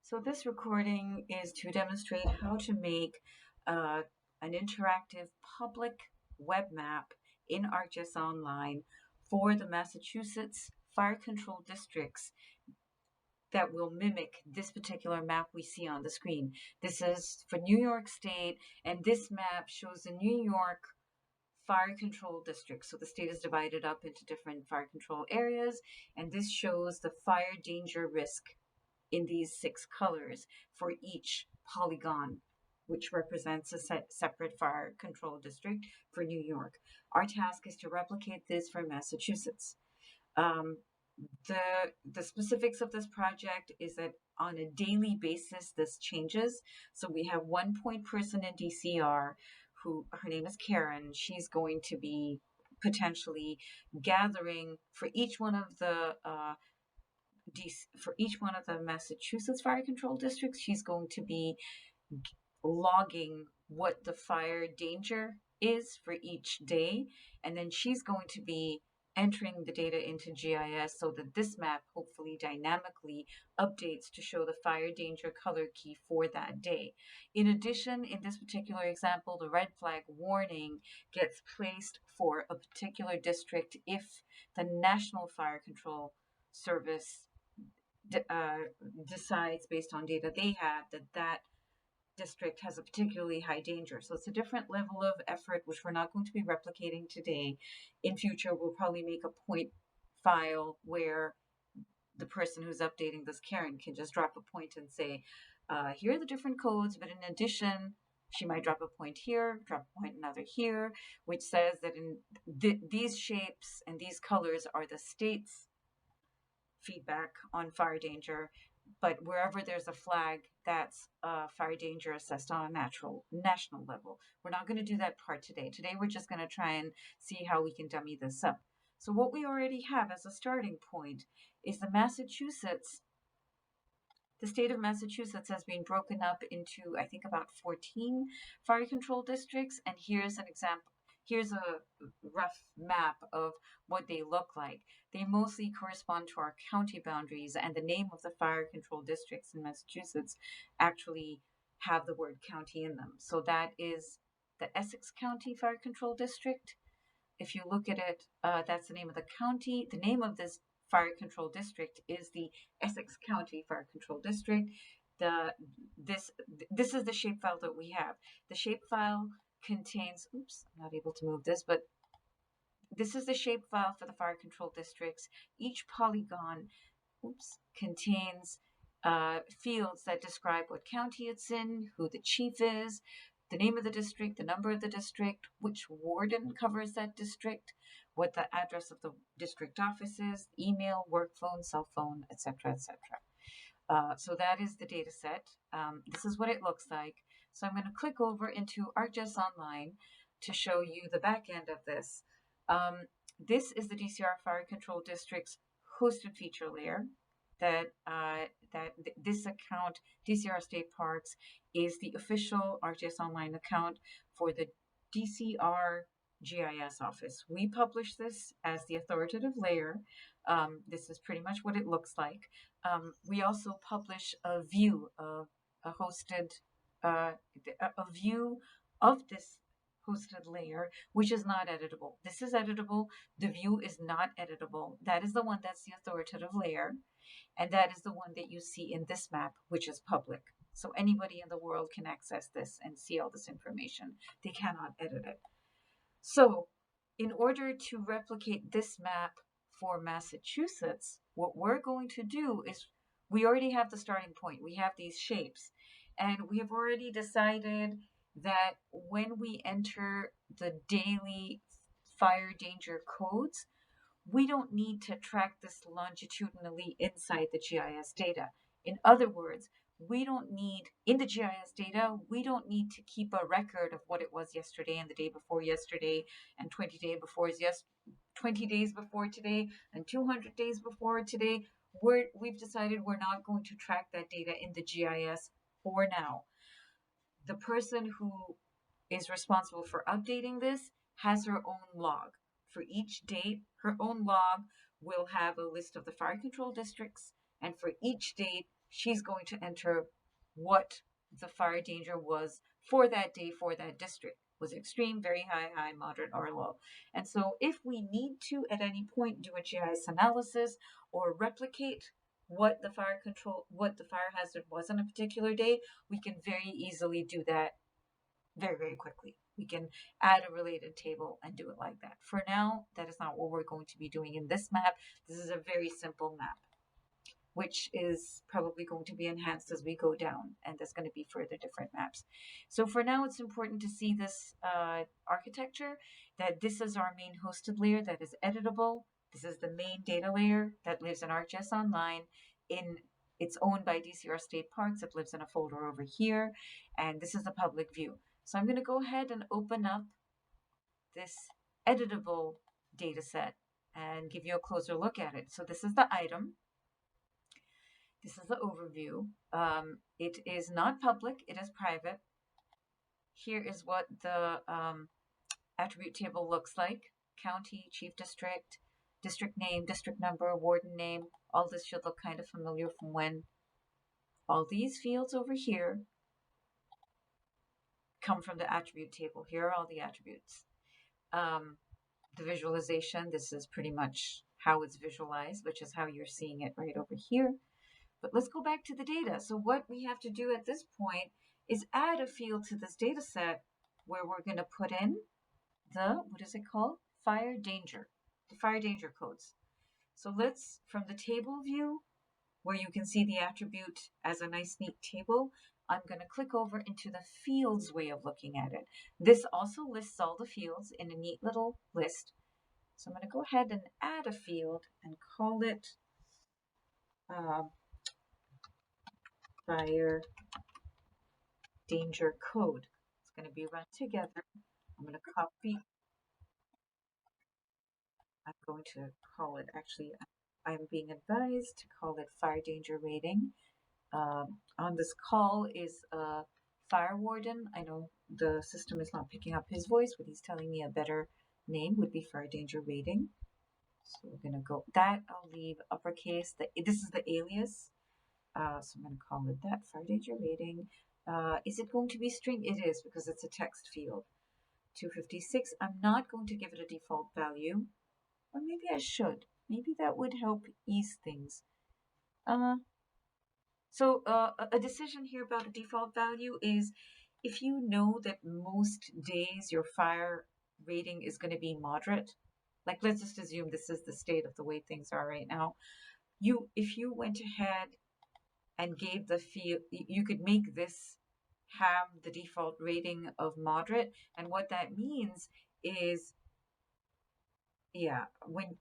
So this recording is to demonstrate how to make uh, an interactive public web map in ArcGIS Online for the Massachusetts fire control districts that will mimic this particular map we see on the screen. This is for New York State, and this map shows the New York fire control districts. So the state is divided up into different fire control areas, and this shows the fire danger risk in these 6 colors for each polygon, which represents a separate fire control district for New York. Our task is to replicate this for Massachusetts. Um, the specifics of this project is that on a daily basis this changes. So we have one point person in DCR who, her name is Karen. She's going to be potentially gathering for each one of the Massachusetts fire control districts. She's going to be logging what the fire danger is for each day, and then she's going to be entering the data into GIS so that this map hopefully dynamically updates to show the fire danger color key for that day. In addition, in this particular example, the red flag warning gets placed for a particular district if the National Fire Control Service decides based on data they have that district has a particularly high danger. So it's a different level of effort, which we're not going to be replicating today. In future, we'll probably make a point file where the person who's updating this, Karen, can just drop a point and say, here are the different codes, but in addition, she might drop a point here, drop a point another here, which says that in these shapes and these colors are the state's feedback on fire danger, but wherever there's a flag, that's fire danger assessed on a national level. We're not going to do that part today. Today we're just going to try and see how we can dummy this up. So what we already have as a starting point is the state of Massachusetts has been broken up into, I think, about 14 fire control districts, and here's an example. Here's a rough map of what they look like. They mostly correspond to our county boundaries, and the name of the fire control districts in Massachusetts actually have the word county in them. So that is the Essex County Fire Control District. If you look at it, that's the name of the county. The name of this fire control district is the Essex County Fire Control District. This is the shapefile that we have. The shapefile contains, oops, I'm not able to move this, but this is the shapefile for the fire control districts. Each polygon, oops, contains fields that describe what county it's in, who the chief is, the name of the district, the number of the district, which warden covers that district, what the address of the district office is, email, work phone, cell phone, etc., etc. So that is the data set. This is what it looks like. So I'm going to click over into ArcGIS Online to show you the back end of this. This is the DCR Fire Control District's hosted feature layer. This account, DCR State Parks, is the official ArcGIS Online account for the DCR GIS office. We publish this as the authoritative layer. This is pretty much what it looks like. We also publish a view of a hosted, a view of this hosted layer, which is not editable. This is editable. The view is not editable. That is the one that's the authoritative layer. And that is the one that you see in this map, which is public. So anybody in the world can access this and see all this information. They cannot edit it. So in order to replicate this map for Massachusetts, what we're going to do is we already have the starting point. We have these shapes. And we have already decided that when we enter the daily fire danger codes, we don't need to track this longitudinally inside the GIS data. In other words, we don't need, in the GIS data, we don't need to keep a record of what it was yesterday and the day before yesterday and 20 days before today and 200 days before today. We've decided we're not going to track that data in the GIS for now. The person who is responsible for updating this has her own log. For each date, her own log will have a list of the fire control districts, and for each date, she's going to enter what the fire danger was for that day for that district. Was it extreme, very high, high, moderate, or low? And so if we need to at any point do a GIS analysis or replicate what the fire hazard was on a particular day, we can very easily do that very, very quickly. We can add a related table and do it like that. For now, that is not what we're going to be doing in this map. This is a very simple map, which is probably going to be enhanced as we go down, and there's going to be further different maps. So for now, it's important to see this architecture, that this is our main hosted layer that is editable. This is the main data layer that lives in ArcGIS Online. It's owned by DCR State Parks. It lives in a folder over here, and this is the public view. So I'm going to go ahead and open up this editable data set and give you a closer look at it. So this is the item. This is the overview. It is not public, it is private. Here is what the attribute table looks like. County, chief district, district name, district number, warden name. All this should look kind of familiar from when all these fields over here come from the attribute table. Here are all the attributes. The visualization, this is pretty much how it's visualized, which is how you're seeing it right over here. But let's go back to the data. So what we have to do at this point is add a field to this data set where we're going to put in the, what is it called? Fire danger, the fire danger codes. So let's, from the table view, where you can see the attribute as a nice neat table, I'm going to click over into the fields way of looking at it. This also lists all the fields in a neat little list. So I'm going to go ahead and add a field and call it fire danger code. It's going to be run together. I'm going to copy. I'm going to call it, actually, I'm being advised to call it fire danger rating. On this call is a fire warden. I know the system is not picking up his voice, but he's telling me a better name would be fire danger rating. So we're going to go that. I'll leave uppercase. This is the alias. So I'm going to call it that, fire danger rating. Is it going to be string? It is, because it's a text field. 256. I'm not going to give it a default value. Or maybe I should. Maybe that would help ease things. So a decision here about a default value is if you know that most days your fire rating is going to be moderate, like let's just assume this is the state of the way things are right now. If you went ahead and gave the field, you could make this have the default rating of moderate. And what that means is, yeah,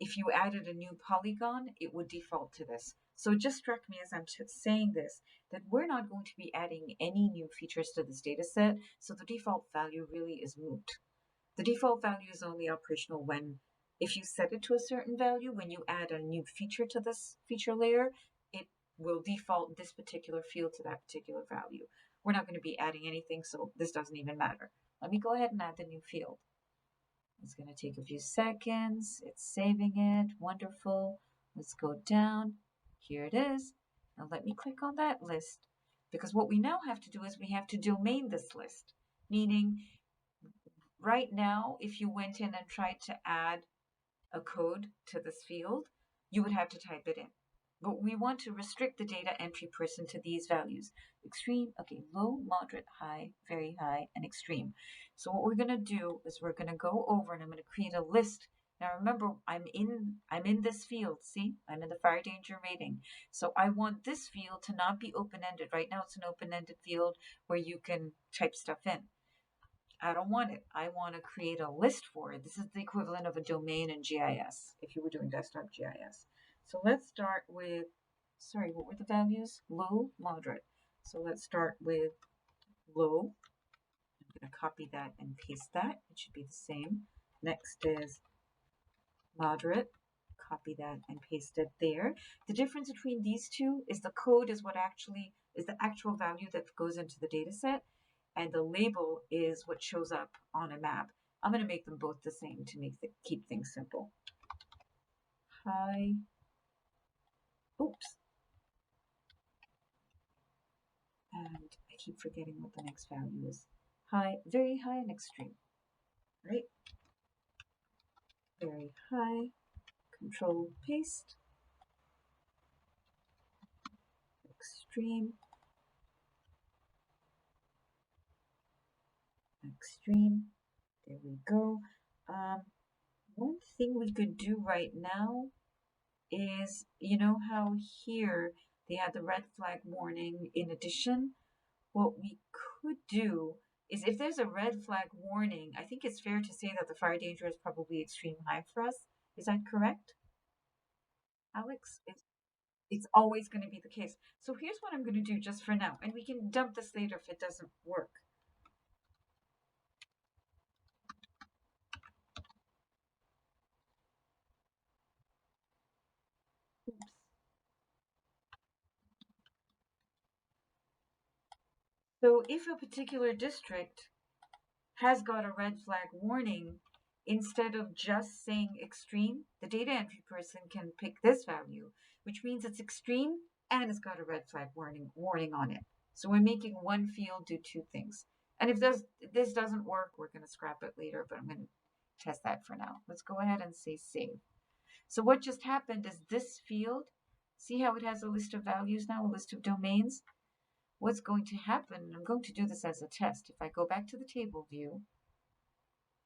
if you added a new polygon, it would default to this. So it just struck me as I'm saying this, that we're not going to be adding any new features to this data set. So the default value really is moot. The default value is only operational if you set it to a certain value, when you add a new feature to this feature layer, it will default this particular field to that particular value. We're not going to be adding anything, so this doesn't even matter. Let me go ahead and add the new field. It's going to take a few seconds. It's saving it. Wonderful. Let's go down. Here it is. Now let me click on that list, because what we now have to do is we have to domain this list, meaning right now, if you went in and tried to add a code to this field, you would have to type it in. But we want to restrict the data entry person to these values. Extreme, okay, low, moderate, high, very high, and extreme. So what we're going to do is we're going to go over and I'm going to create a list. Now remember, I'm in this field. See, I'm in the fire danger rating. So I want this field to not be open-ended. Right now it's an open-ended field where you can type stuff in. I don't want it. I want to create a list for it. This is the equivalent of a domain in GIS, if you were doing desktop GIS. So let's start with, sorry, what were the values? Low, moderate. So let's start with low. I'm going to copy that and paste that. It should be the same. Next is moderate. Copy that and paste it there. The difference between these two is the code is what actually is the actual value that goes into the data set, and the label is what shows up on a map. I'm going to make them both the same to keep things simple. Hi. Oops. I keep forgetting what the next value is. High, very high and extreme, right? Very high, control paste, extreme, extreme. There we go. Um, One thing we could do right now is, you know how here they had the red flag warning in addition? What we could do is if there's a red flag warning, I think it's fair to say that the fire danger is probably extreme high for us. Is that correct, Alex? It's always going to be the case. So here's what I'm going to do just for now, and we can dump this later if it doesn't work. Oops. So if a particular district has got a red flag warning, instead of just saying extreme, the data entry person can pick this value, which means it's extreme and it's got a red flag warning on it. So we're making one field do two things. And if this doesn't work, we're going to scrap it later, but I'm going to test that for now. Let's go ahead and say save. So what just happened is this field, see how it has a list of values now, a list of domains? What's going to happen, I'm going to do this as a test. If I go back to the table view,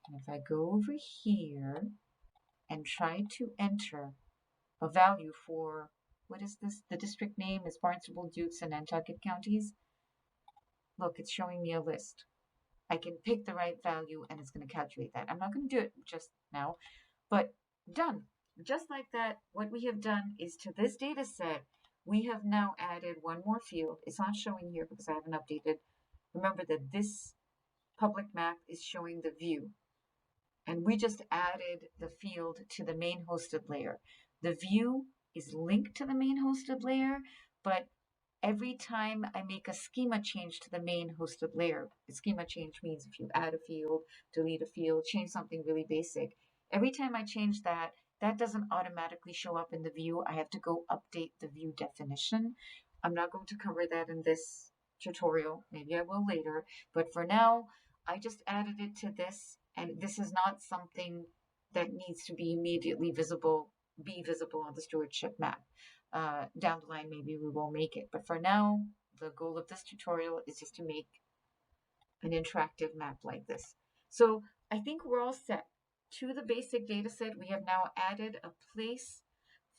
and if I go over here and try to enter a value for, what is this? The district name is Barnstable, Dukes, and Nantucket counties. Look, it's showing me a list. I can pick the right value and it's going to calculate that. I'm not going to do it just now, but done. Just like that, what we have done is to this data set, we have now added one more field. It's not showing here because I haven't updated. Remember that this public map is showing the view. And we just added the field to the main hosted layer. The view is linked to the main hosted layer, but every time I make a schema change to the main hosted layer, a schema change means if you add a field, delete a field, change something really basic. Every time I change that, that doesn't automatically show up in the view. I have to go update the view definition. I'm not going to cover that in this tutorial. Maybe I will later. But for now, I just added it to this. And this is not something that needs to be immediately be visible on the stewardship map. Down the line, maybe we will make it. But for now, the goal of this tutorial is just to make an interactive map like this. So I think we're all set. To the basic data set, we have now added a place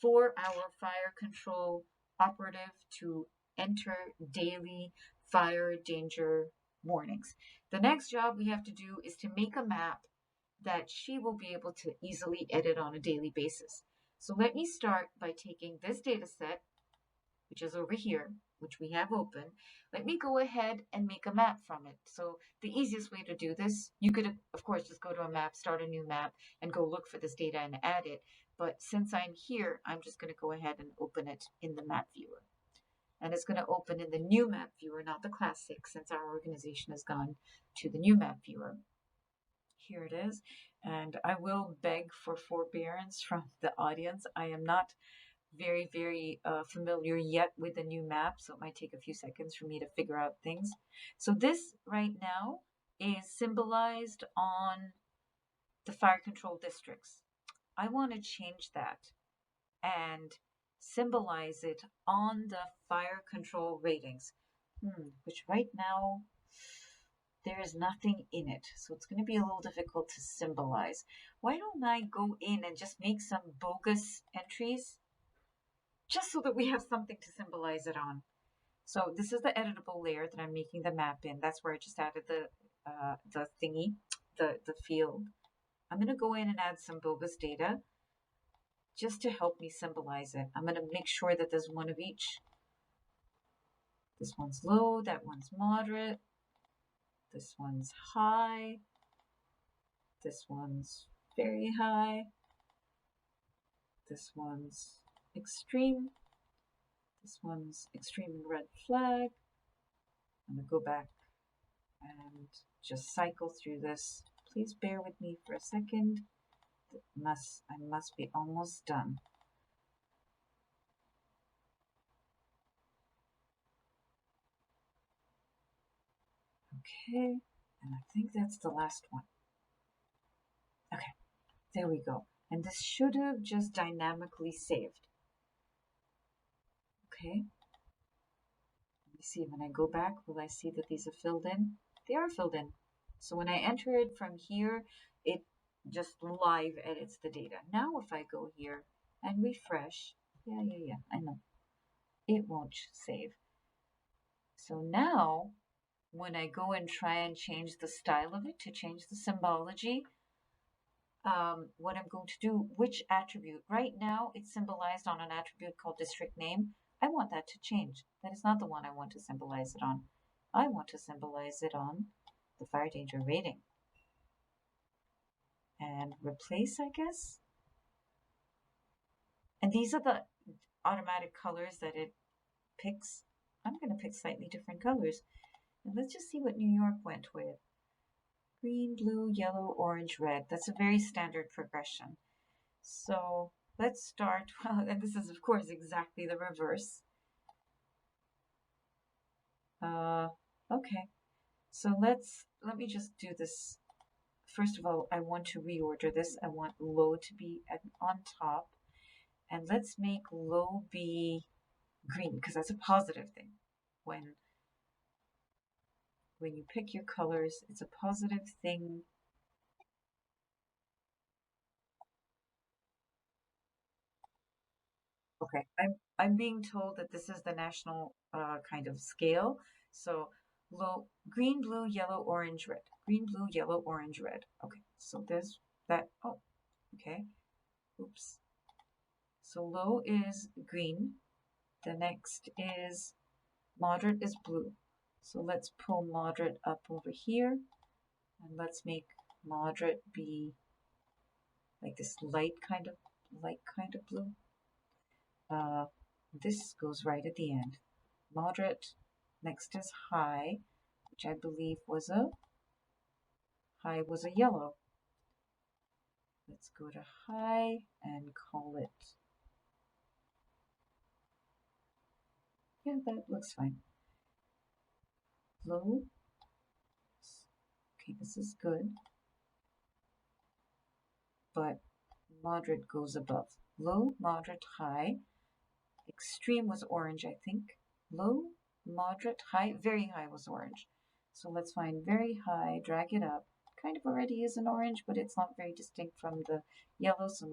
for our fire control operative to enter daily fire danger warnings. The next job we have to do is to make a map that she will be able to easily edit on a daily basis. So let me start by taking this data set, which is over here, which we have open. Let me go ahead and make a map from it. So the easiest way to do this, you could, of course, just go to a map, start a new map, and go look for this data and add it. But since I'm here, I'm just going to go ahead and open it in the map viewer. And it's going to open in the new map viewer, not the classic, since our organization has gone to the new map viewer. Here it is. And I will beg for forbearance from the audience. I am not very familiar yet with the new map, so it might take a few seconds for me to figure out things. So this right now is symbolized on the fire control districts. I want to change that and symbolize it on the fire control ratings, which right now there is nothing in it, so it's going to be a little difficult to symbolize. Why don't I go in and just make some bogus entries just so that we have something to symbolize it on? So this is the editable layer that I'm making the map in. That's where I just added the thingy, the field. I'm going to go in and add some bogus data just to help me symbolize it. I'm going to make sure that there's one of each. This one's low, that one's moderate, this one's high, this one's very high, this one's extreme, this one's extreme and red flag. I'm going to go back and just cycle through this. Please bear with me for a second. I must be almost done. Okay, and I think that's the last one. Okay, there we go. And this should have just dynamically saved. Okay, let me see. When I go back, will I see that these are filled in? They are filled in. So when I enter it from here, it just live edits the data. Now if I go here and refresh, yeah, I know. It won't save. So now when I go and try and change the style of it to change the symbology, what I'm going to do, which attribute. Right now, it's symbolized on an attribute called district name. I want that to change. That is not the one I want to symbolize it on. I want to symbolize it on the fire danger rating. And replace, I guess. And these are the automatic colors that it picks. I'm going to pick slightly different colors. And let's just see what New York went with. Green, blue, yellow, orange, red. That's a very standard progression. So let's start, and this is of course exactly the reverse. Okay, so let me just do this. First of all, I want to reorder this. I want low to be on top, and let's make low be green because that's a positive thing. When you pick your colors, it's a positive thing. Okay, I'm being told that this is the national kind of scale. So low green, blue, yellow, orange, red. Green, blue, yellow, orange, red. Okay, so there's that. Oh, okay. Oops. So low is green. The next is moderate is blue. So let's pull moderate up over here and let's make moderate be like this light kind of blue. Uh, this goes right at the end. Moderate. Next is high, which I believe was a yellow. Let's go to high and call it. Yeah, that looks fine. Low. Okay, this is good. But moderate goes above. Low, moderate, high. Extreme was orange, I think. Low, moderate, high. Very high was orange. So let's find very high, drag it up. Kind of already is an orange, but it's not very distinct from the yellow, so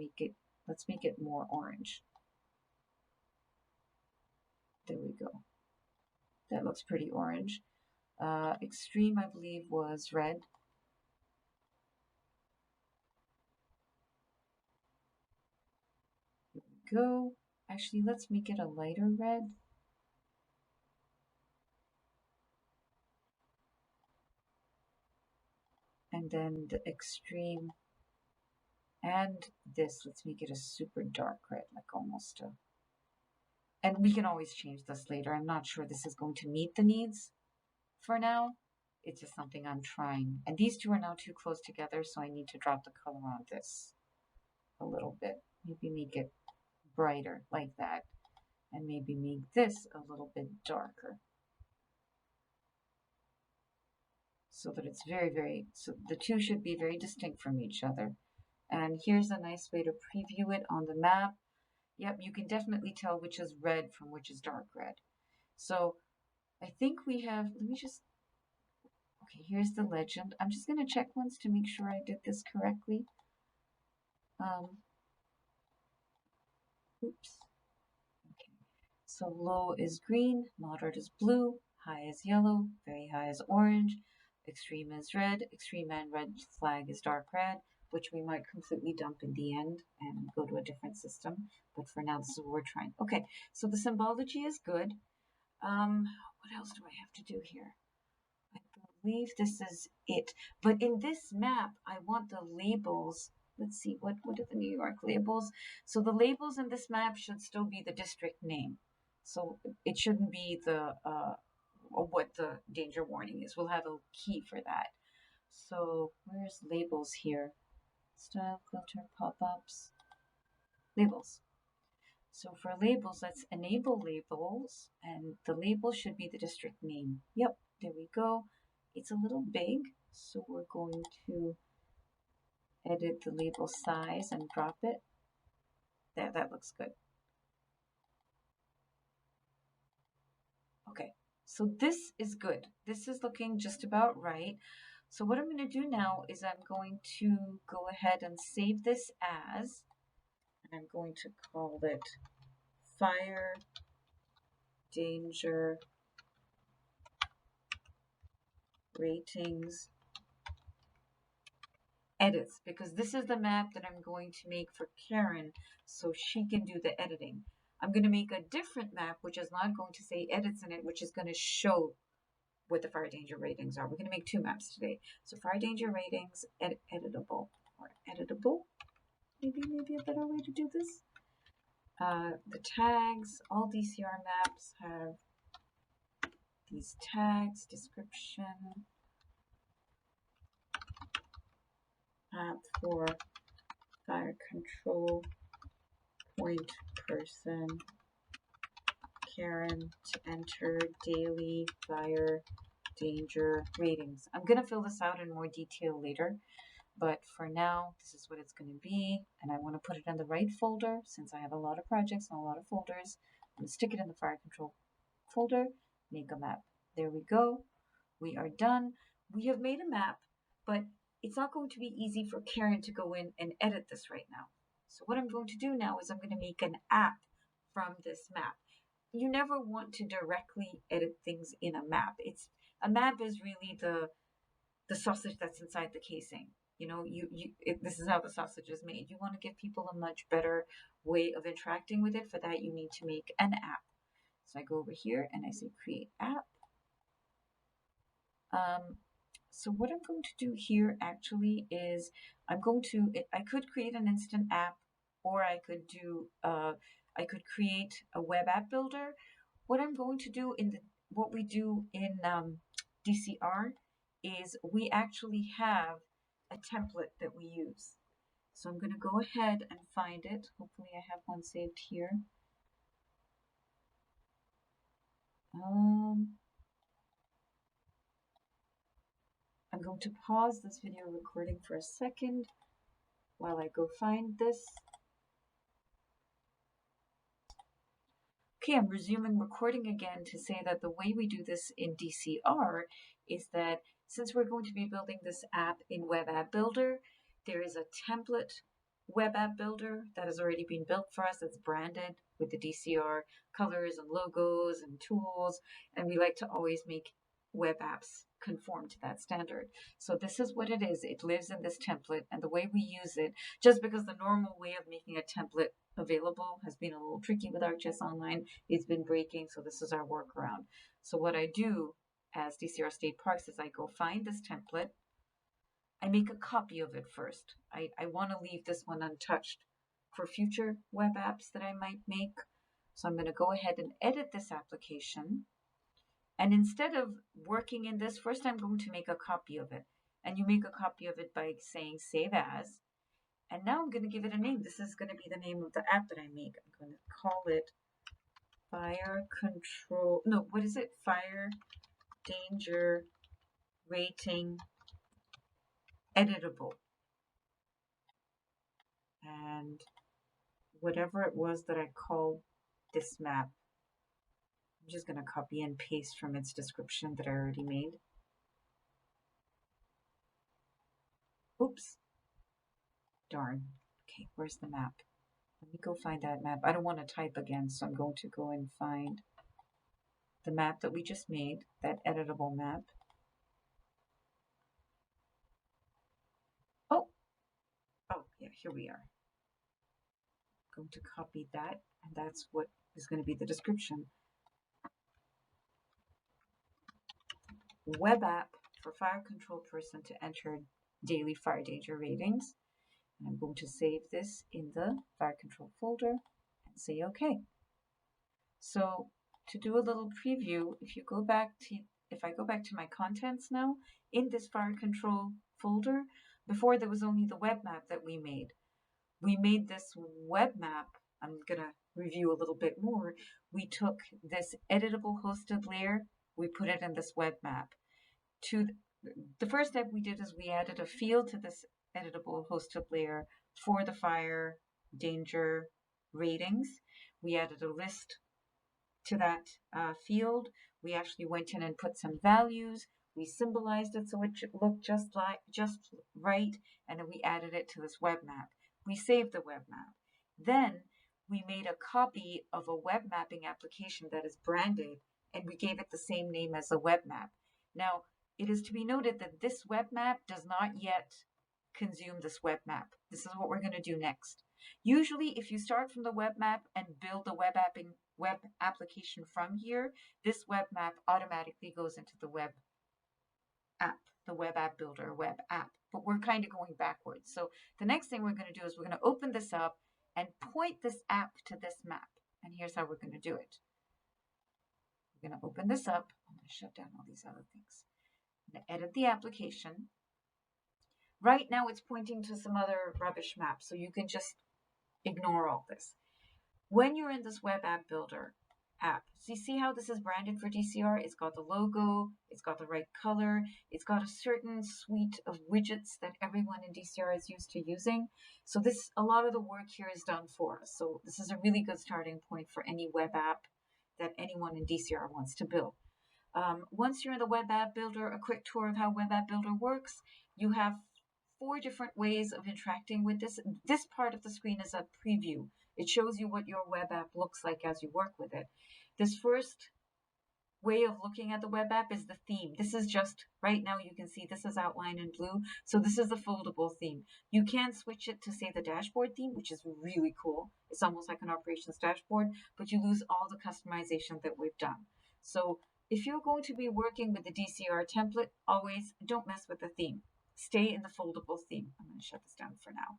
let's make it more orange. There we go. That looks pretty orange. Extreme, I believe, was red. Here we go. Actually, let's make it a lighter red. And then the extreme and this, let's make it a super dark red, like almost a... And we can always change this later. I'm not sure this is going to meet the needs for now. It's just something I'm trying. And these two are now too close together, so I need to drop the color on this a little bit. Maybe make it brighter like that. And maybe make this a little bit darker. So that it's so the two should be very distinct from each other. And here's a nice way to preview it on the map. Yep, you can definitely tell which is red from which is dark red. So I think we have, let me just, okay, here's the legend. I'm just going to check once to make sure I did this correctly. Oops. Okay. So low is green, moderate is blue, high is yellow, very high is orange, extreme is red, extreme and red flag is dark red, which we might completely dump in the end and go to a different system. But for now, this is what we're trying. Okay, so the symbology is good. What else do I have to do here? I believe this is it. But in this map, I want the labels. Let's see, what are the New York labels? So the labels in this map should still be the district name. So it shouldn't be the what the danger warning is. We'll have a key for that. So where's labels here? Style, filter, pop-ups, labels. So for labels, let's enable labels, and the label should be the district name. Yep, there we go. It's a little big, so we're going to edit the label size and drop it. There, that looks good. Okay, so this is good. This is looking just about right. So what I'm going to do now is I'm going to go ahead and save this as, and I'm going to call it Fire Danger Ratings Edits, because this is the map that I'm going to make for Karen so she can do the editing. I'm going to make a different map which is not going to say edits in it, which is going to show what the fire danger ratings are. We're going to make two maps today. So fire danger ratings, editable, or editable, maybe a better way to do this. The tags, all DCR maps have these tags, description, map for fire control point person, Karen, to enter daily fire danger ratings. I'm going to fill this out in more detail later, but for now, this is what it's going to be, and I want to put it in the right folder since I have a lot of projects and a lot of folders. I'm going to stick it in the fire control folder, make a map. There we go. We are done. We have made a map, but it's not going to be easy for Karen to go in and edit this right now. So what I'm going to do now is I'm going to make an app from this map. You never want to directly edit things in a map. A map is really the sausage that's inside the casing. You know, this is how the sausage is made. You want to give people a much better way of interacting with it. For that, you need to make an app. So I go over here and I say create app. So what I'm going to do here actually is I could create an instant app, or I could create a web app builder. What I'm going to do what we do in DCR is we actually have a template that we use. So I'm going to go ahead and find it. Hopefully I have one saved here. I'm going to pause this video recording for a second while I go find this. Okay, I'm resuming recording again to say that the way we do this in DCR is that since we're going to be building this app in Web App Builder, there is a template Web App Builder that has already been built for us. It's branded with the DCR colors and logos and tools, and we like to always make web apps conform to that standard. So this is what it is. It lives in this template, and the way we use it, just because the normal way of making a template available has been a little tricky with ArcGIS Online, it's been breaking, so this is our workaround. So what I do as DCR State Parks is I go find this template. I make a copy of it first. I want to leave this one untouched for future web apps that I might make. So I'm going to go ahead and edit this application. And instead of working in this, first I'm going to make a copy of it. And you make a copy of it by saying save as. And now I'm going to give it a name. This is going to be the name of the app that I make. I'm going to call it Fire Control. No, what is it? Fire Danger Rating Editable. And whatever it was that I called this map, I'm just going to copy and paste from its description that I already made. Oops. Darn. Okay, where's the map? Let me go find that map. I don't want to type again, so I'm going to go and find the map that we just made, that editable map. Oh, yeah, here we are. I'm going to copy that, and that's what is going to be the description. Web app for fire control person to enter daily fire danger ratings. And I'm going to save this in the fire control folder and say OK. So to do a little preview, if I go back to my contents now, in this fire control folder, before there was only the web map that we made. We made this web map. I'm going to review a little bit more. We took this editable hosted layer, we put it in this web map. the first step we did is we added a field to this editable hosted layer for the fire danger ratings. We added a list to that field. We actually went in and put some values. We symbolized it so it looked just right, and then we added it to this web map. We saved the web map. Then we made a copy of a web mapping application that is branded, and we gave it the same name as the web map. Now, it is to be noted that this web map does not yet consume this web map. This is what we're going to do next. Usually, if you start from the web map and build the web application from here, this web map automatically goes into the web app, the web app builder, web app. But we're kind of going backwards. So the next thing we're going to do is we're going to open this up and point this app to this map. And here's how we're going to do it. We're going to open this up. I'm going to shut down all these other things. I'm going to edit the application. Right now it's pointing to some other rubbish map, so you can just ignore all this. When you're in this web app builder app, so you see how this is branded for DCR? It's got the logo, it's got the right color, it's got a certain suite of widgets that everyone in DCR is used to using. So a lot of the work here is done for us. So this is a really good starting point for any web app that anyone in DCR wants to build. Once you're in the web app builder, a quick tour of how web app builder works. You have 4 different ways of interacting with this. This part of the screen is a preview. It shows you what your web app looks like as you work with it. This first way of looking at the web app is the theme. This is just, right now you can see this is outlined in blue. So this is the foldable theme. You can switch it to, say, the dashboard theme, which is really cool. It's almost like an operations dashboard, but you lose all the customization that we've done. So if you're going to be working with the DCR template, always don't mess with the theme. Stay in the foldable theme. I'm going to shut this down for now.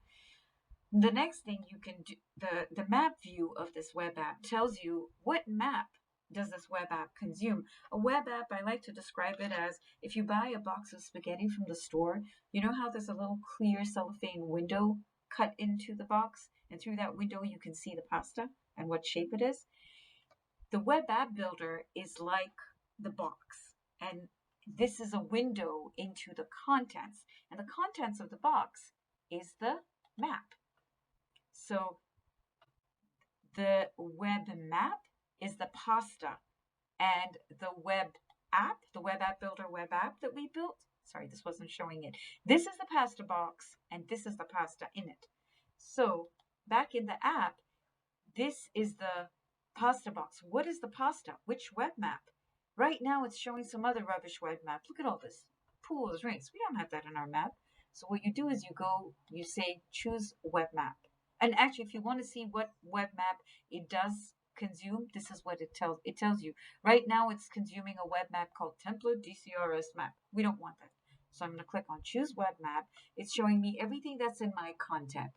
The next thing you can do, the map view of this web app tells you what map does this web app consume. A web app, I like to describe it as if you buy a box of spaghetti from the store, you know how there's a little clear cellophane window cut into the box, and through that window you can see the pasta and what shape it is? The web app builder is like the box, and this is a window into the contents, and the contents of the box is the map. So the web map is the pasta, and the web app builder web app that we built, sorry, this wasn't showing it. This is the pasta box, and this is the pasta in it. So back in the app, this is the pasta box. What is the pasta? Which web map? Right now it's showing some other rubbish web map. Look at all this. Pools, rings. We don't have that in our map. So what you do is you say choose web map. And actually, if you want to see what web map it does consume, this is what it tells. It tells you. Right now it's consuming a web map called template DCRS map. We don't want that. So I'm going to click on choose web map. It's showing me everything that's in my content.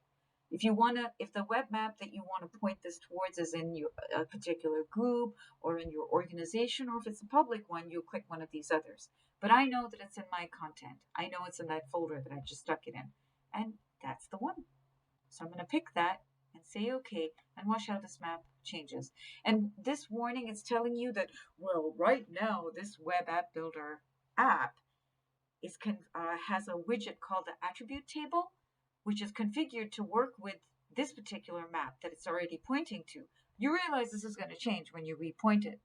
If the web map that you want to point this towards is in a particular group or in your organization, or if it's a public one, you'll click one of these others. But I know that it's in my content. I know it's in that folder that I just stuck it in. And that's the one. So I'm going to pick that and say OK, and watch how this map changes. And this warning is telling you that, well, right now, this web app builder app has a widget called the attribute table, which is configured to work with this particular map that it's already pointing to. You realize this is going to change when you repoint it.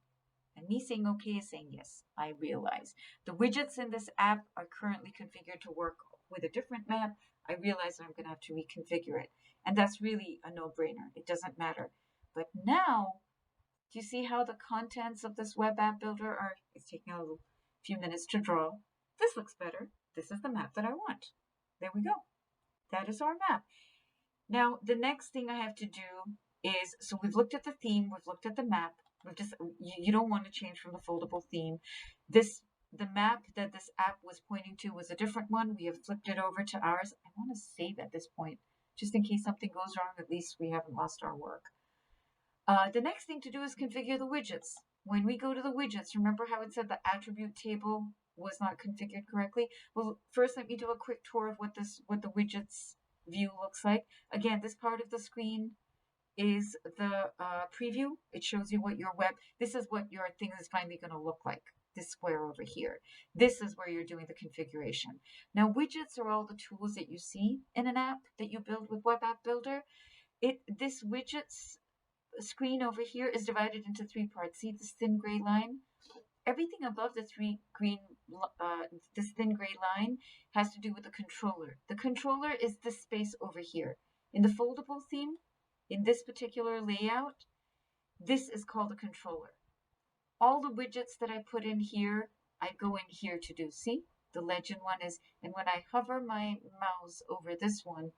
And me saying OK is saying yes, I realize. The widgets in this app are currently configured to work with a different map. I realize that I'm going to have to reconfigure it. And that's really a no-brainer. It doesn't matter. But now, do you see how the contents of this web app builder are? It's taking a few minutes to draw. This looks better. This is the map that I want. There we go. That is our map. Now, the next thing I have to do is, so we've looked at the theme, we've looked at the map. You don't want to change from the foldable theme. The map that this app was pointing to was a different one. We have flipped it over to ours. I want to save at this point, just in case something goes wrong. At least we haven't lost our work. The next thing to do is configure the widgets. When we go to the widgets, remember how it said the attribute table was not configured correctly? Well, first let me do a quick tour of what the widgets view looks like. Again, this part of the screen is the preview. It shows you what this is what your thing is finally going to look like. this square over here. This is where you're doing the configuration. Now, widgets are all the tools that you see in an app that you build with Web App Builder. This widgets screen over here is divided into three parts. See this thin gray line? Everything above the this thin gray line has to do with the controller. The controller is this space over here. In the foldable theme, in this particular layout, this is called a controller. All the widgets that I put in here, I go in here to do. See, the legend one is, and when I hover my mouse over this one,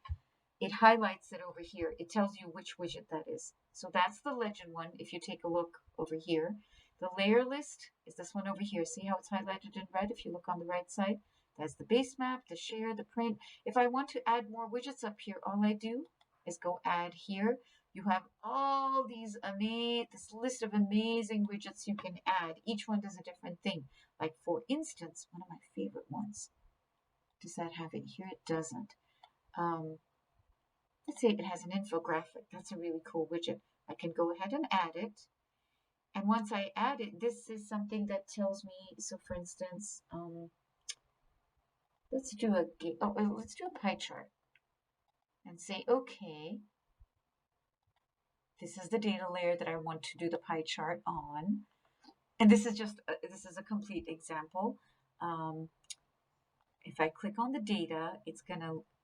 it highlights it over here. It tells you which widget that is. So that's the legend one. If you take a look over here, the layer list is this one over here. See how it's highlighted in red? If you look on the right side, that's the base map, the share, the print. If I want to add more widgets up here, all I do is go add here. You have all these this list of amazing widgets you can add. Each one does a different thing. Like for instance, one of my favorite ones. Does that have it here? It doesn't. Let's say it has an infographic. That's a really cool widget. I can go ahead and add it. And once I add it, this is something that tells me, so for instance, let's do a pie chart and say, okay, this is the data layer that I want to do the pie chart on. And this is just, this is a complete example. If I click on the data,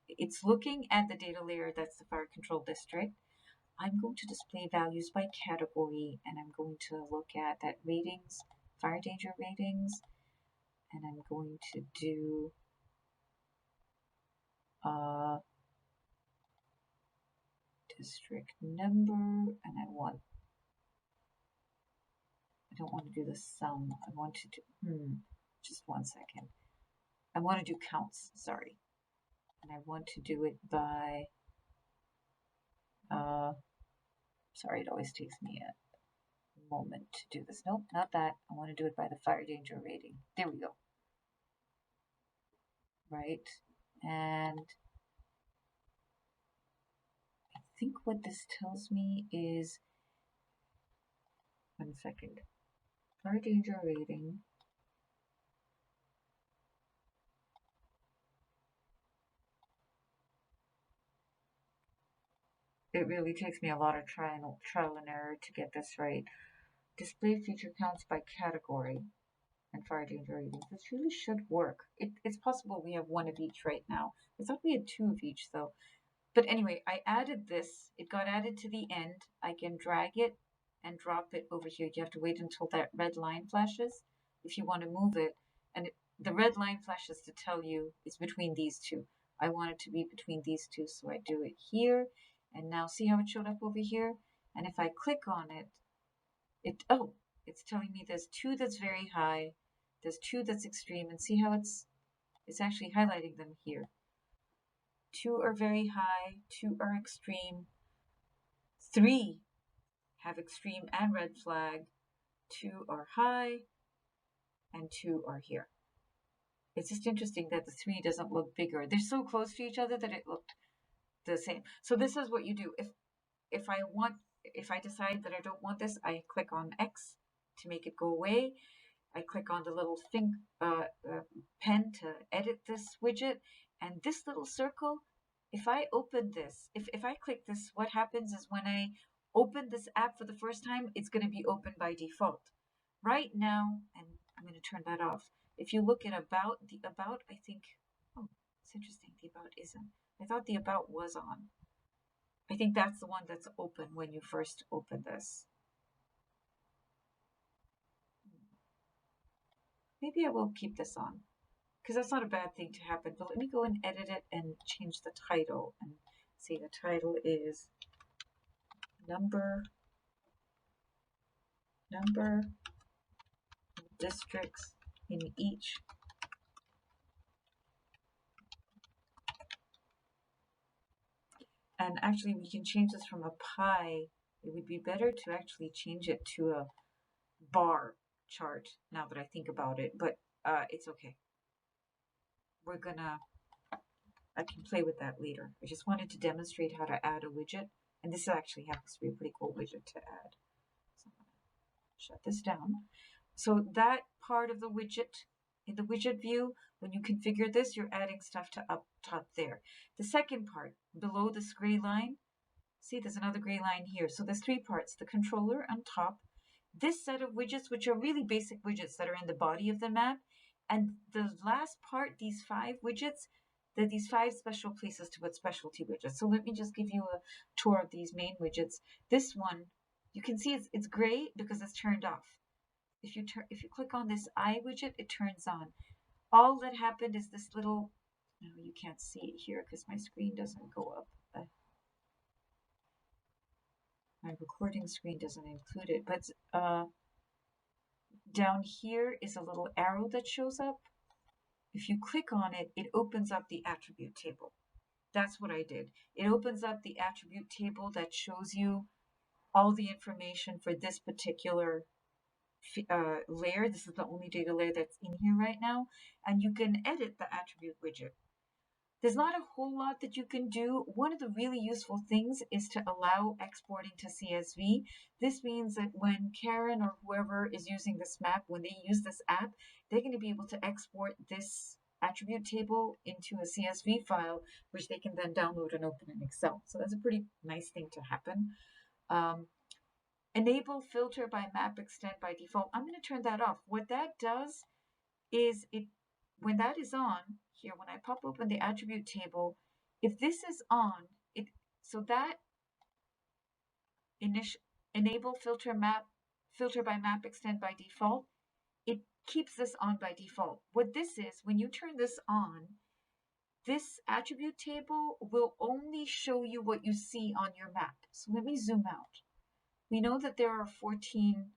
it's looking at the data layer, that's the fire control district. I'm going to display values by category, and I'm going to look at that ratings, fire danger ratings, and I'm going to do district number, and I don't want to do the sum. I want to do, just one second. I want to do counts, sorry. And I want to do it by, sorry, it always takes me a moment to do this. Nope, not that. I want to do it by the fire danger rating. There we go. Right, and I think what this tells me is, one second, fire danger rating. It really takes me a lot of trial and error to get this right. Display feature counts by category and fire danger ratings. This really should work. It's possible we have one of each right now. I thought we had two of each though. But anyway, I added this. It got added to the end. I can drag it and drop it over here. You have to wait until that red line flashes if you want to move it. And the red line flashes to tell you it's between these two. I want it to be between these two, so I do it here. And now see how it showed up over here? And if I click on it, it's telling me there's two that's very high, there's two that's extreme, and see how it's actually highlighting them here. Two are very high, two are extreme, three have extreme and red flag, two are high, and two are here. It's just interesting that the three doesn't look bigger. They're so close to each other that it looked the same. So this is what you do. If I decide that I don't want this, I click on X to make it go away. I click on the little pen to edit this widget, and this little circle, if I open this, if I click this, what happens is when I open this app for the first time, it's going to be open by default. Right now, and I'm going to turn that off. If you look at about, I think, oh, it's interesting, the about isn't. I thought the about was on. I think that's the one that's open when you first open this. Maybe I will keep this on, because that's not a bad thing to happen. But let me go and edit it and change the title and say the title is number districts in each and actually we can change this from a pie. It would be better to actually change it to a bar chart now that I think about it, but it's okay. I can play with that later. I just wanted to demonstrate how to add a widget, and this actually happens to be a pretty cool widget to add. So I'm going to shut this down. So that part of the widget, in the widget view, when you configure this, you're adding stuff to up top there. The second part, below this gray line, see there's another gray line here. So there's three parts, the controller on top, this set of widgets, which are really basic widgets that are in the body of the map, and the last part, these five widgets, these five special places to put specialty widgets. So let me just give you a tour of these main widgets. This one, you can see it's gray because it's turned off. If you click on this eye widget, it turns on. All that happened is this little, no, you can't see it here because my screen doesn't go up. My recording screen doesn't include it, but down here is a little arrow that shows up. If you click on it, it opens up the attribute table. That's what I did. It opens up the attribute table that shows you all the information for this particular layer. This is the only data layer that's in here right now, and you can edit the attribute widget. There's not a whole lot that you can do. One of the really useful things is to allow exporting to CSV. This means that when Karen or whoever is using this map, when they use this app, they're going to be able to export this attribute table into a CSV file, which they can then download and open in Excel. So that's a pretty nice thing to happen. Enable filter by map extent by default. I'm going to turn that off. What that does is when that is on here, when I pop open the attribute table, if this is on, so that enable filter by map extent by default, it keeps this on by default. What this is, when you turn this on, this attribute table will only show you what you see on your map. So let me zoom out. We know that there are 14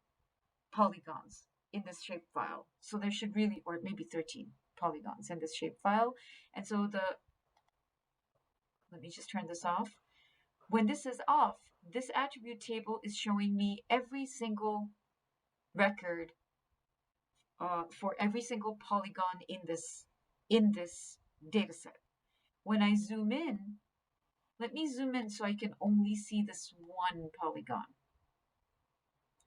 polygons in this shapefile. So there should really, or maybe 13 polygons in this shapefile. And so let me just turn this off. When this is off, this attribute table is showing me every single record for every single polygon in this data set. When I zoom in, let me zoom in so I can only see this one polygon.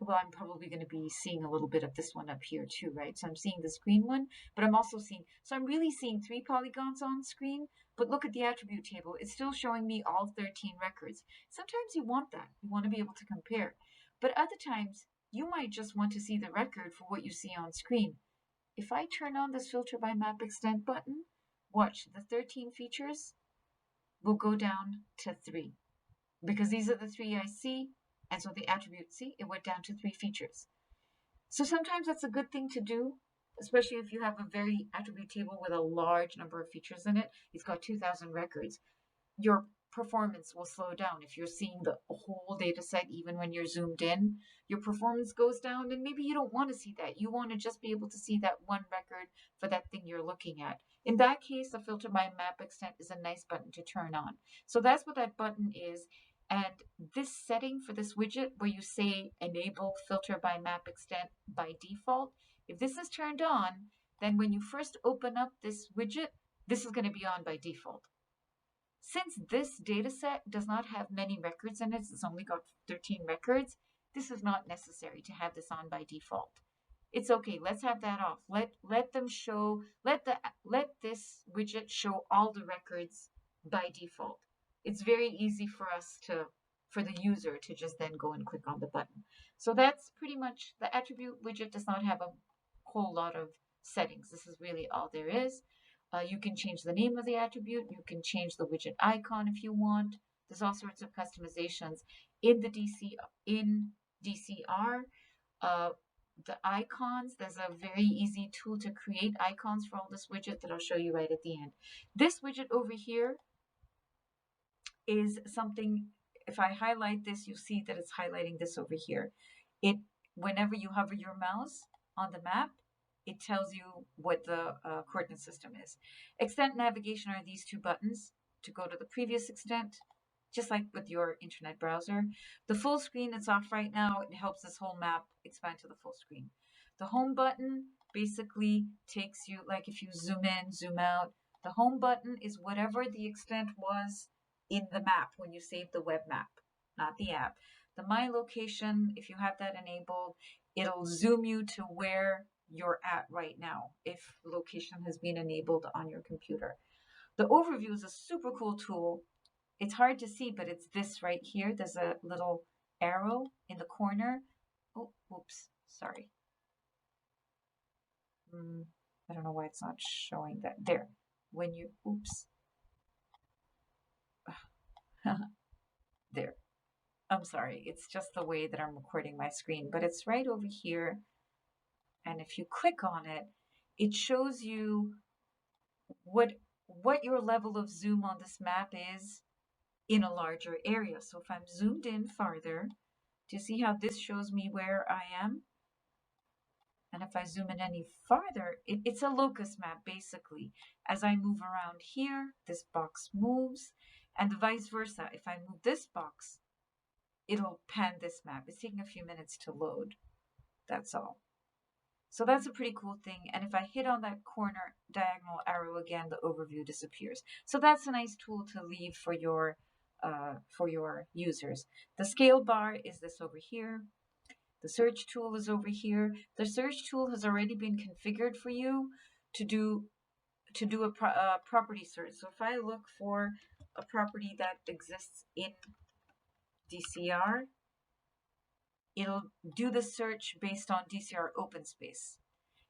Well, I'm probably going to be seeing a little bit of this one up here too, right? So I'm seeing this green one, but I'm also seeing, so I'm really seeing 3 polygons on screen, but look at the attribute table. It's still showing me all 13 records. Sometimes you want that. You want to be able to compare. But other times, you might just want to see the record for what you see on screen. If I turn on this filter by map extent button, watch, the 13 features will go down to 3 because these are the 3 I see. And so the attribute, see, it went down to 3 features. So sometimes that's a good thing to do, especially if you have a very attribute table with a large number of features in it. It's got 2,000 records. Your performance will slow down. If you're seeing the whole data set, even when you're zoomed in, your performance goes down, and maybe you don't want to see that. You want to just be able to see that one record for that thing you're looking at. In that case, the filter by map extent is a nice button to turn on. So that's what that button is. And this setting for this widget where you say enable filter by map extent by default, if this is turned on, then when you first open up this widget, this is going to be on by default. Since this data set does not have many records in it, it's only got 13 records, this is not necessary to have this on by default. It's okay, let's have that off. Let this widget show all the records by default. It's very easy for the user to just then go and click on the button. So that's pretty much, the attribute widget does not have a whole lot of settings. This is really all there is. You can change the name of the attribute. You can change the widget icon if you want. There's all sorts of customizations in DCR. The icons, there's a very easy tool to create icons for all this widget that I'll show you right at the end. This widget over here is something, if I highlight this, you'll see that it's highlighting this over here. Whenever you hover your mouse on the map, it tells you what the coordinate system is. Extent navigation are these 2 buttons to go to the previous extent, just like with your internet browser. The full screen, it's off right now. It helps this whole map expand to the full screen. The home button basically takes you, like if you zoom in, zoom out, the home button is whatever the extent was in the map when you save the web map, not the app. the My Location, if you have that enabled, it'll zoom you to where you're at right now if location has been enabled on your computer. The overview is a super cool tool. It's hard to see, but it's this right here. There's a little arrow in the corner. Oh, oops, sorry. I don't know why it's not showing that. There. When you, oops. There. I'm sorry. It's just the way that I'm recording my screen, but it's right over here. And if you click on it, it shows you what your level of zoom on this map is in a larger area. So if I'm zoomed in farther, do you see how this shows me where I am? And if I zoom in any farther, it's a locus map basically. As I move around here, this box moves, and vice versa. If I move this box, it'll pan this map. It's taking a few minutes to load. That's all. So that's a pretty cool thing. And if I hit on that corner diagonal arrow again, the overview disappears. So that's a nice tool to leave for your users. The scale bar is this over here. The search tool is over here. The search tool has already been configured for you to do a property search. So if I look for a property that exists in DCR, it'll do the search based on DCR open space.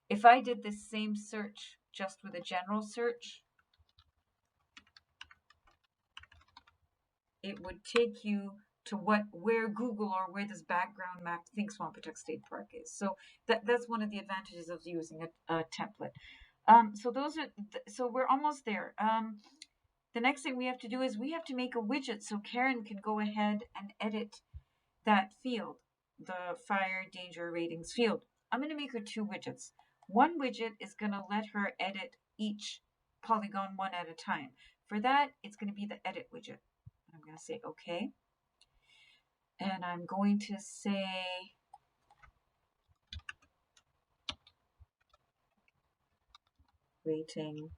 If I did this same search just with a general search, it would take you to where Google or where this background map thinks Wampatuck State Park is. So that's one of the advantages of using a template. So we're almost there. The next thing we have to do is we have to make a widget so Karen can go ahead and edit that field, the fire danger ratings field. I'm going to make her two widgets. One widget is going to let her edit each polygon one at a time. For that, it's going to be the edit widget. I'm going to say OK. And I'm going to say rating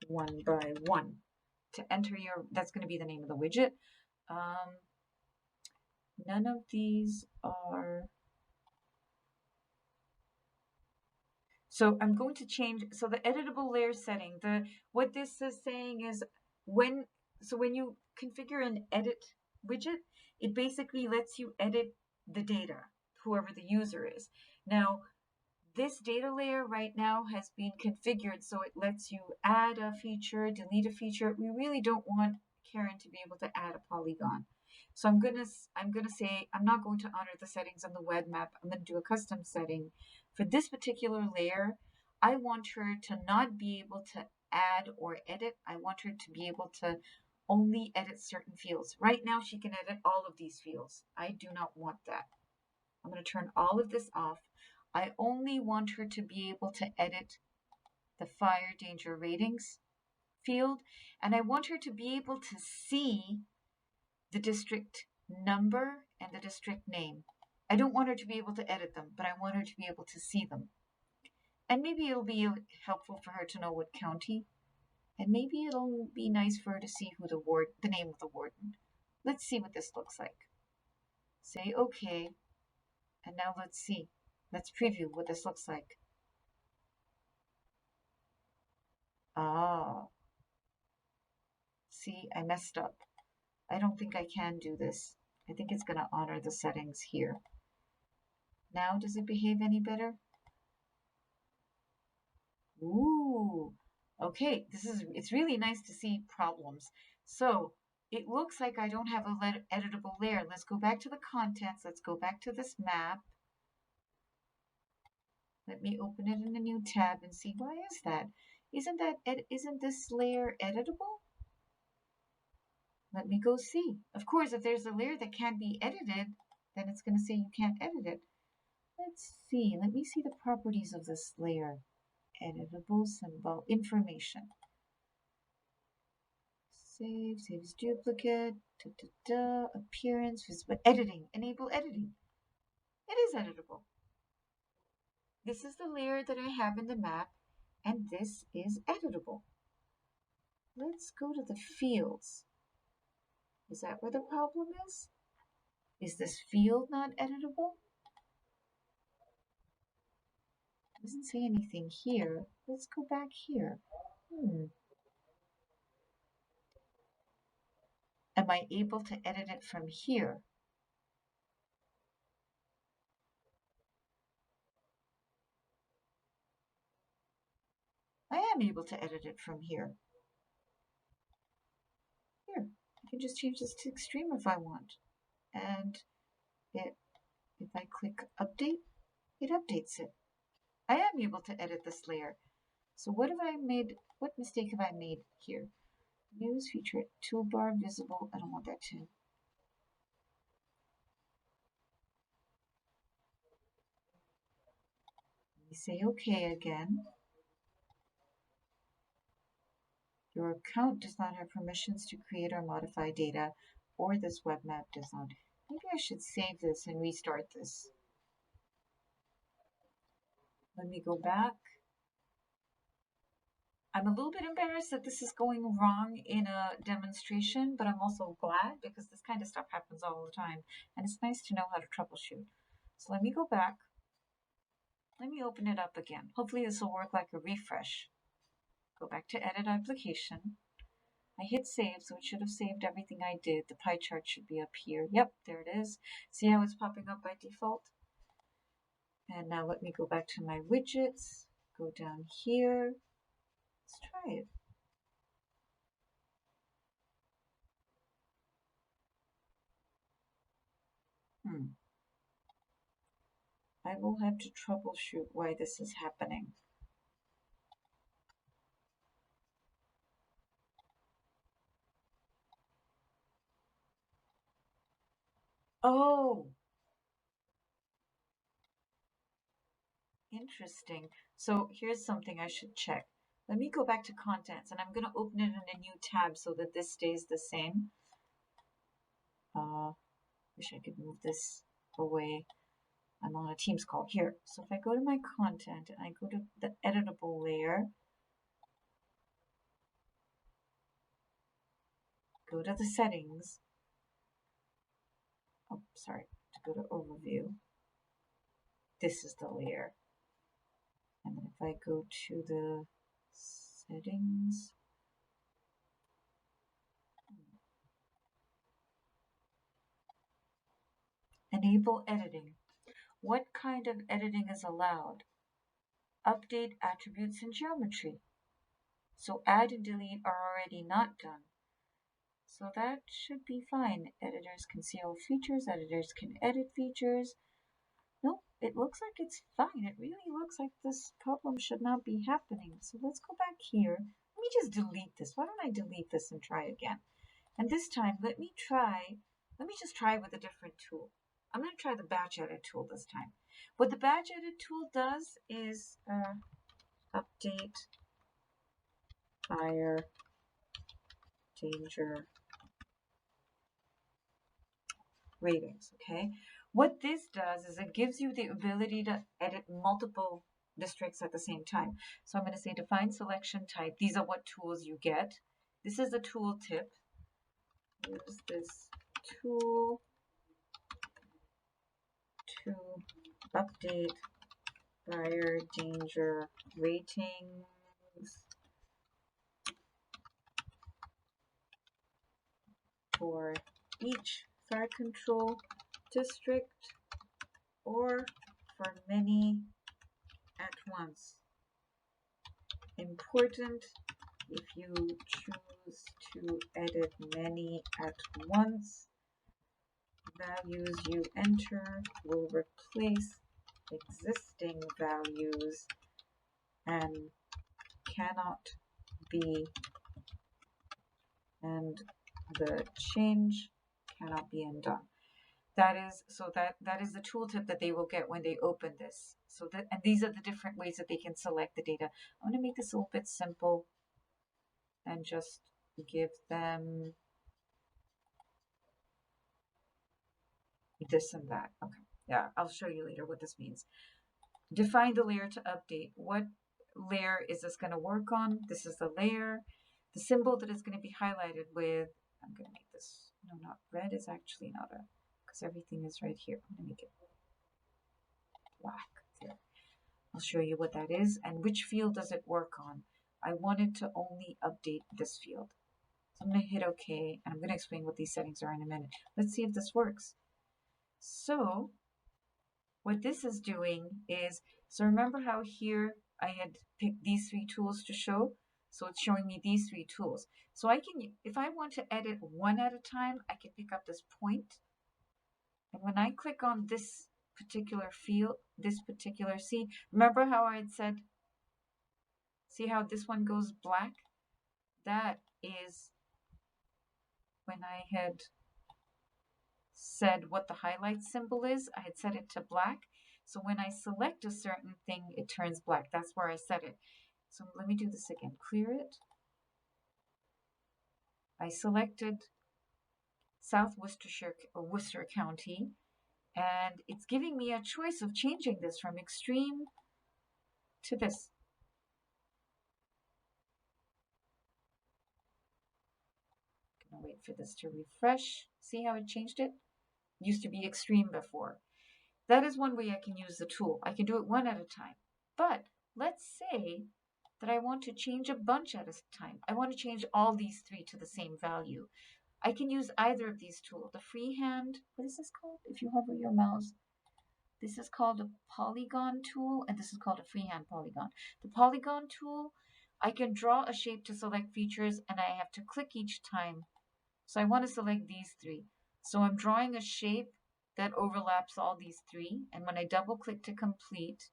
1 by 1 to enter your, that's going to be the name of the widget. None of these are, so I'm going to change, so the editable layer setting, what this is saying is when you configure an edit widget, it basically lets you edit the data, whoever the user is. Now, this data layer right now has been configured so it lets you add a feature, delete a feature. We really don't want Karen to be able to add a polygon. So I'm gonna say I'm not going to honor the settings on the web map. I'm gonna do a custom setting. For this particular layer, I want her to not be able to add or edit. I want her to be able to only edit certain fields. Right now she can edit all of these fields. I do not want that. I'm going to turn all of this off. I only want her to be able to edit the fire danger ratings field, and I want her to be able to see the district number and the district name. I don't want her to be able to edit them, but I want her to be able to see them. And maybe it'll be helpful for her to know what county, and maybe it'll be nice for her to see who the name of the warden. Let's see what this looks like. Say OK, and now let's see. Let's preview what this looks like. Ah, see, I messed up. I don't think I can do this. I think it's going to honor the settings here. Now, does it behave any better? Ooh, okay, it's really nice to see problems. So it looks like I don't have a editable layer. Let's go back to the contents. Let's go back to this map. Let me open it in a new tab and see why is that? Isn't this layer editable? Let me go see. Of course, if there's a layer that can't be edited, then it's going to say you can't edit it. Let's see. Let me see the properties of this layer. Editable symbol information. Save, saves duplicate, appearance, visible, editing, enable editing. It is editable. This is the layer that I have in the map, and this is editable. Let's go to the fields. Is that where the problem is? Is this field not editable? Doesn't say anything here. Let's go back here. Am I able to edit it from here? I am able to edit it from here. Here, I can just change this to extreme if I want. And if I click update, it updates it. I am able to edit this layer. So what have I made? What mistake have I made here? Use feature toolbar visible. I don't want that to. Let me say OK again. Your account does not have permissions to create or modify data, or this web map does not. Maybe I should save this and restart this. Let me go back. I'm a little bit embarrassed that this is going wrong in a demonstration, but I'm also glad because this kind of stuff happens all the time, and it's nice to know how to troubleshoot. So let me go back. Let me open it up again. Hopefully this will work like a refresh. Go back to Edit Application. I hit Save, so it should have saved everything I did. The pie chart should be up here. Yep, there it is. See how it's popping up by default? And now let me go back to my widgets. Go down here. Let's try it. I will have to troubleshoot why this is happening. Oh, interesting. So here's something I should check. Let me go back to contents, and I'm going to open it in a new tab so that this stays the same. Wish I could move this away. I'm on a Teams call here. So if I go to my content and I go to the editable layer, go to the settings. Oh, sorry, to go to overview. This is the layer. And then if I go to the settings, enable editing. What kind of editing is allowed? Update attributes and geometry. So add and delete are already not done. So that should be fine. Editors can see all features. Editors can edit features. Nope, it looks like it's fine. It really looks like this problem should not be happening. So let's go back here. Let me just delete this. Why don't I delete this and try again? And this time, let me just try with a different tool. I'm going to try the batch edit tool this time. What the batch edit tool does is update fire danger ratings, okay? What this does is it gives you the ability to edit multiple districts at the same time. So I'm going to say define selection type. These are what tools you get. This is a tool tip. Use this tool to update fire danger ratings for each fire control district or for many at once. Important, if you choose to edit many at once, values you enter will replace existing values and cannot be, and the change cannot be undone. That is the tooltip that they will get when they open this. So that, and these are the different ways that they can select the data. I'm going to make this a little bit simple and just give them this and that. Okay, yeah, I'll show you later what this means. Define the layer to update. What layer is this going to work on? This is the layer. The symbol that is going to be highlighted with, I'm going to make this, no, not red is actually not a, because everything is right here. I'm going to make it black. There. I'll show you what that is and which field does it work on. I wanted to only update this field. So I'm going to hit OK, and I'm going to explain what these settings are in a minute. Let's see if this works. So what this is doing is, so remember how here I had picked these three tools to show? So it's showing me these three tools. So I can, if I want to edit one at a time, I can pick up this point. And when I click on this particular field, see, remember how I had said, see how this one goes black? That is when I had said what the highlight symbol is. I had set it to black. So when I select a certain thing, it turns black. That's where I set it. So let me do this again. Clear it. I selected South Worcestershire or Worcester County, and it's giving me a choice of changing this from extreme to this. I'm gonna wait for this to refresh. See how it changed it? It used to be extreme before. That is one way I can use the tool. I can do it one at a time. But let's say that I want to change a bunch at a time. I want to change all these three to the same value. I can use either of these tools. The freehand, what is this called? If you hover your mouse, this is called a polygon tool, and this is called a freehand polygon. The polygon tool, I can draw a shape to select features, and I have to click each time. So I want to select these three. So I'm drawing a shape that overlaps all these three, and when I double click to complete,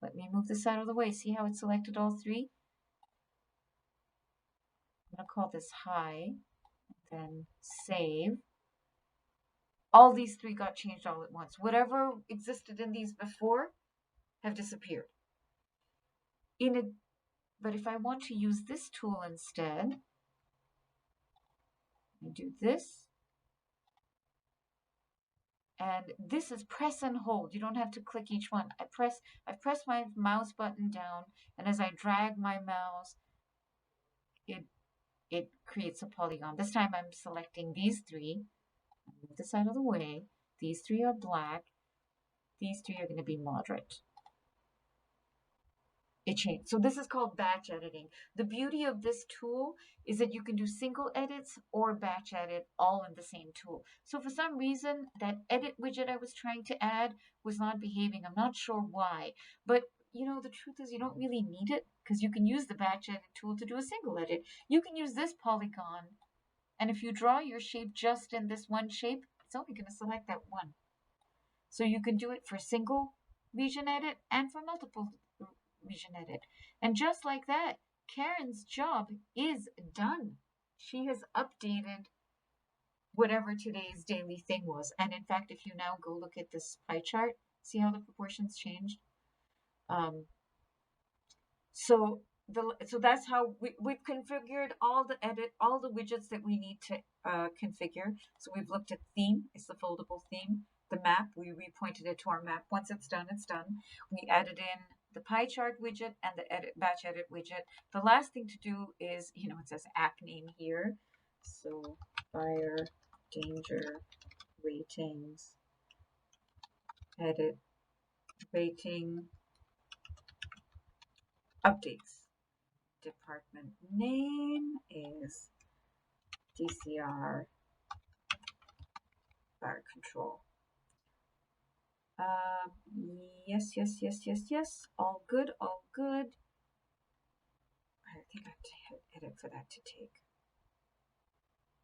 let me move this out of the way. See how it selected all three? I'm going to call this high, then save. All these three got changed all at once. Whatever existed in these before have disappeared. But if I want to use this tool instead, I do this. And this is press and hold. You don't have to click each one. I've pressed my mouse button down, and as I drag my mouse, it creates a polygon. This time I'm selecting these three. Move this out of the way. These three are black. These three are going to be moderate. It changed. So this is called batch editing. The beauty of this tool is that you can do single edits or batch edit all in the same tool. So for some reason, that edit widget I was trying to add was not behaving. I'm not sure why. But you know, the truth is you don't really need it because you can use the batch edit tool to do a single edit. You can use this polygon, and if you draw your shape just in this one shape, it's only going to select that one. So you can do it for single region edit and for multiple region edit. And just like that, Karen's job is done. She has updated whatever today's daily thing was. And in fact, if you now go look at this pie chart, see how the proportions changed? So that's how we've configured all the widgets that we need to configure. So we've looked at theme, it's the foldable theme. The map, we repointed it to our map. Once it's done, it's done. We added in the pie chart widget and the batch edit widget. The last thing to do is, you know, it says app name here. So fire danger ratings, edit rating, updates. Department name is DCR Fire Control. Yes. All good, all good. I think I have to hit edit for that to take.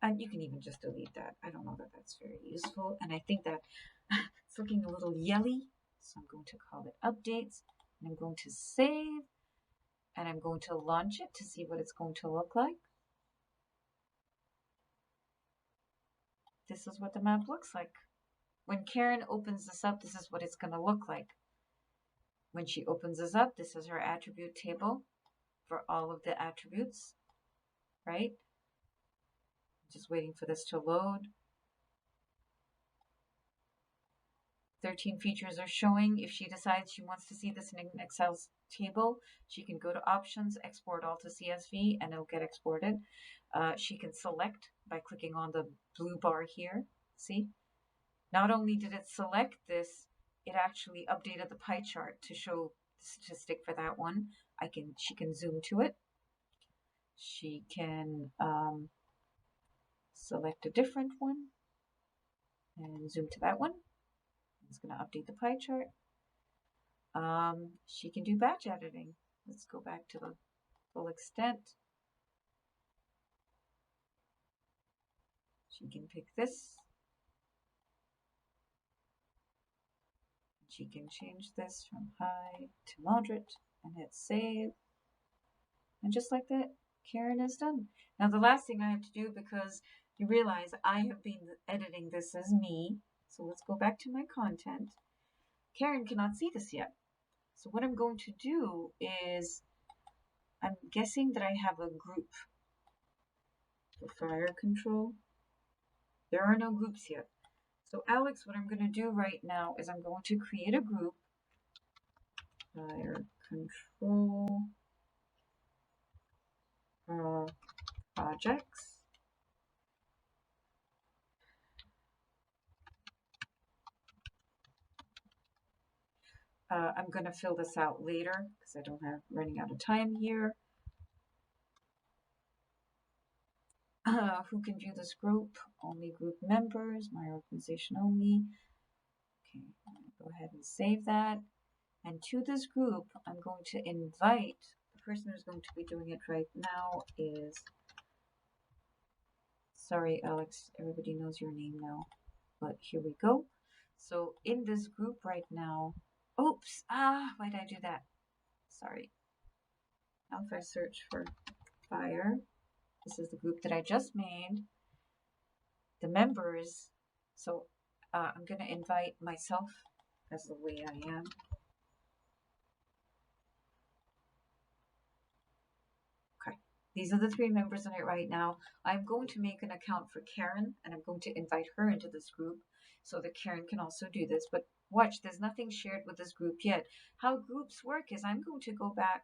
And you can even just delete that. I don't know that that's very useful. And I think that it's looking a little yelly. So I'm going to call it updates. And I'm going to save. And I'm going to launch it to see what it's going to look like. This is what the map looks like. When Karen opens this up, this is what it's going to look like. When she opens this up, this is her attribute table for all of the attributes, right? Just waiting for this to load. 13 features are showing. If she decides she wants to see this in an Excel table, she can go to Options, Export All to CSV, and it'll get exported. She can select by clicking on the blue bar here. See? Not only did it select this, it actually updated the pie chart to show the statistic for that one. She can zoom to it. She can select a different one and zoom to that one. It's going to update the pie chart. She can do batch editing. Let's go back to the full extent. She can pick this. She can change this from high to moderate and hit save. And just like that, Karen is done. Now the last thing I have to do, because you realize I have been editing this as me, so let's go back to my content. Karen cannot see this yet. So what I'm going to do is, I'm guessing that I have a group for fire control. There are no groups yet. So Alex, what I'm going to do right now is I'm going to create a group, fire control projects. I'm going to fill this out later because I don't have running out of time here. Who can view this group? Only group members, my organization only. Okay, I'm going to go ahead and save that. And to this group, I'm going to invite, the person who's going to be doing it right now is, sorry Alex, everybody knows your name now, but here we go. So in this group right now, oops, why did I do that? Sorry. Now if I search for fire, this is the group that I just made. The members, so I'm going to invite myself as the way I am. Okay, these are the 3 members in it right now. I'm going to make an account for Karen, and I'm going to invite her into this group so that Karen can also do this. But watch, there's nothing shared with this group yet. How groups work is I'm going to go back.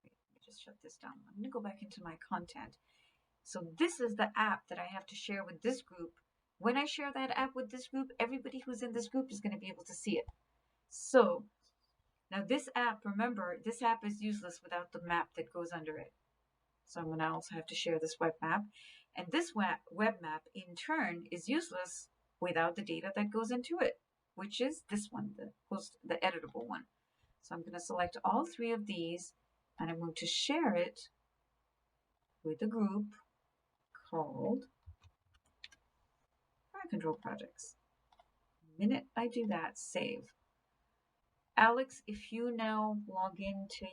Wait, let me just shut this down. I'm going to go back into my content. So this is the app that I have to share with this group. When I share that app with this group, everybody who's in this group is going to be able to see it. So now this app, remember, this app is useless without the map that goes under it. So I'm going to also have to share this web map. And this web map, in turn, is useless without the data that goes into it, which is this one, the editable one. So I'm going to select all 3 of these, and I'm going to share it with a group called Fire Control Projects. The minute I do that, save. Alex, if you now log into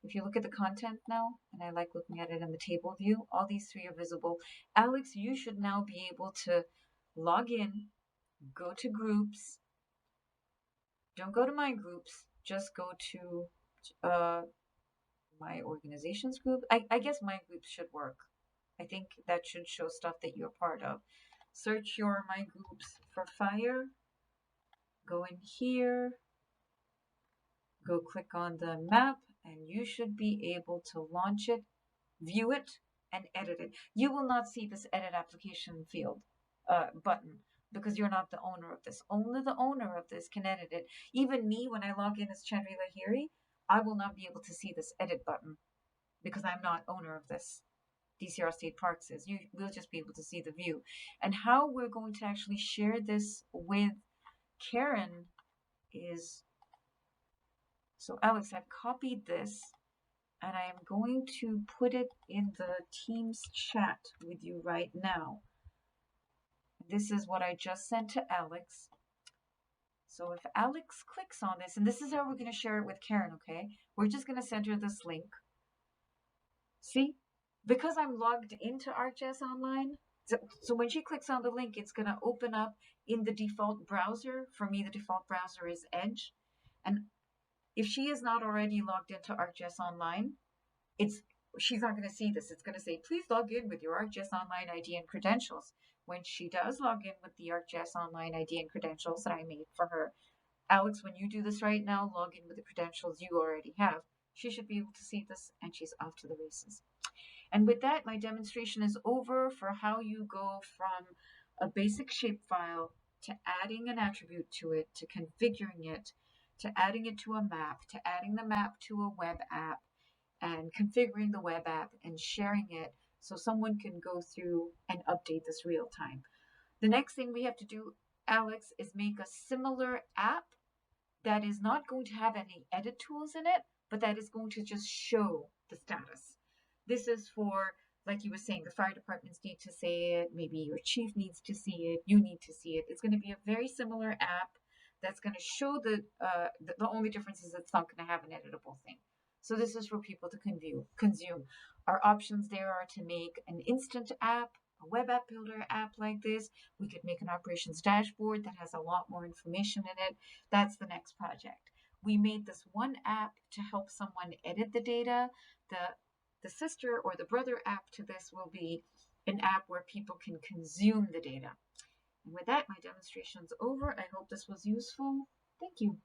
if you look at the content now, and I like looking at it in the table view, all these 3 are visible. Alex, you should now be able to log in, go to groups. Don't go to my groups, just go to my organizations group. I guess my groups should work. I think that should show stuff that you're part of. Search your my groups for fire. Go in here. Go click on the map, and you should be able to launch it, view it, and edit it. You will not see this edit application field button because you're not the owner of this. Only the owner of this can edit it. Even me, when I log in as Chandri Lahiri, I will not be able to see this edit button because I'm not owner of this. DCR State Parks is. You will just be able to see the view. And how we're going to actually share this with Karen is, so Alex, I've copied this and I am going to put it in the Teams chat with you right now. This is what I just sent to Alex. So if Alex clicks on this, and this is how we're going to share it with Karen, okay? We're just going to send her this link. See? Because I'm logged into ArcGIS Online, so when she clicks on the link, it's going to open up in the default browser. For me, the default browser is Edge. And if she is not already logged into ArcGIS Online, she's not going to see this. It's going to say, please log in with your ArcGIS Online ID and credentials. When she does log in with the ArcGIS Online ID and credentials that I made for her, Alex, when you do this right now, log in with the credentials you already have. She should be able to see this, and she's off to the races. And with that, my demonstration is over for how you go from a basic shapefile to adding an attribute to it, to configuring it, to adding it to a map, to adding the map to a web app, and configuring the web app and sharing it so someone can go through and update this real time. The next thing we have to do, Alex, is make a similar app that is not going to have any edit tools in it, but that is going to just show the status. This is for, like you were saying, the fire departments need to see it, maybe your chief needs to see it, you need to see it. It's going to be a very similar app that's going to show the only difference is it's not going to have an editable thing. So this is for people to consume. Our options there are to make an instant app, a web app builder app like this. We could make an operations dashboard that has a lot more information in it. That's the next project. We made this one app to help someone edit the data. The sister or the brother app to this will be an app where people can consume the data. And with that, my demonstration's over. I hope this was useful. Thank you.